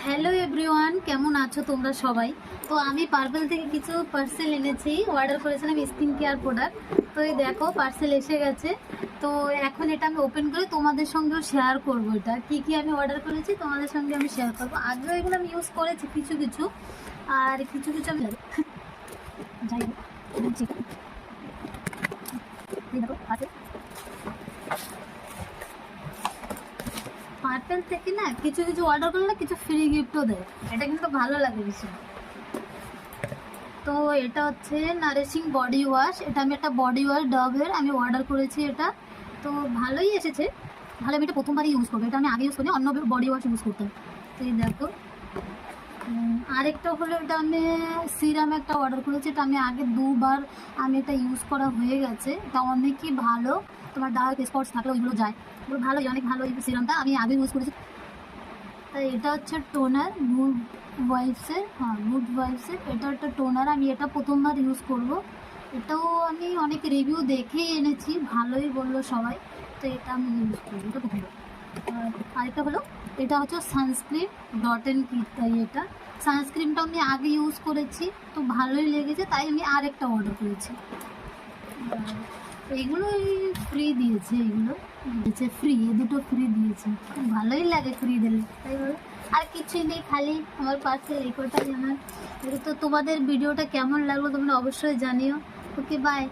Hello everyone, কেমন আছো তোমরা সবাই? তো আমি পার্পল থেকে কিছু পার্সেল এনেছি, অর্ডার করেছিলাম স্কিন কেয়ার প্রোডাক্ট। তো এই দেখো পার্সেল এসে গেছে। তো এখন এটা আমি ওপেন করে তোমাদের সঙ্গেও শেয়ার করবো, এটা কি কি আমি অর্ডার করেছি তোমাদের সঙ্গে আমি শেয়ার করবো। আগেও এগুলো আমি ইউজ করেছি কিছু কিছু, আর কিছু কিছু আমি যাই হোক বলছি। এই দেখো আছে পার্পল থেকে না, কিছু কিছু অর্ডার করলে কিছু ফ্রি গিফটও দেয়, এটা কিন্তু ভালো লাগে বেশি। তো এটা হচ্ছে নারিশিং বডি ওয়াশ, এটা আমি একটা বডি ওয়াশ ডভের আমি অর্ডার করেছি এটা। তো ভালোই এসেছে, ভালো। আমি এটা প্রথমবারই ইউজ করবো, এটা আমি আগে ইউজ করি, অন্য বডি ওয়াশ ইউজ করতাম। তো এই দেখো আরেকটা হলো, এটা আমি সিরাম একটা অর্ডার করেছি, এটা আমি আগে দুবার আমি এটা ইউজ করা হয়ে গেছে, এটা অনেকই ভালো। তোমার ডার্ক স্পটস থাকলে ওইগুলো যায়, ওগুলো ভালোই, অনেক ভালো এই সিরামটা, আমি আগে ইউজ করেছি। তাই এটা হচ্ছে টোনার মুড ওয়াইফসের, হ্যাঁ মুড ওয়াইফসের এটা একটা টোনার, আমি এটা প্রথমবার ইউজ করব। এটাও আমি অনেক রিভিউ দেখেই এনেছি, ভালোই বললো সবাই। তো এটা আমি ইউজ করবো, এটা প্রথমবার। আর আরেকটা হলো, এটা হচ্ছে সানস্ক্রিন ডট অ্যান্ড কিট, তাই এটা সানস্ক্রিনটা আমি আগে ইউজ করেছি, তো ভালোই লেগেছে, তাই আমি আরেকটা অর্ডার করেছি। এগুলোই ফ্রি দিয়েছে, এগুলো দিয়েছে ফ্রি, এ দুটো ফ্রি দিয়েছে, খুব ভালোই লাগে ফ্রি দিলে, তাই বলো। আর কিছুই নেই, খালি আমার পার্সেল এই কটাই আমার। তো তোমাদের ভিডিওটা কেমন লাগলো তোমরা অবশ্যই জানিও। Okay bye.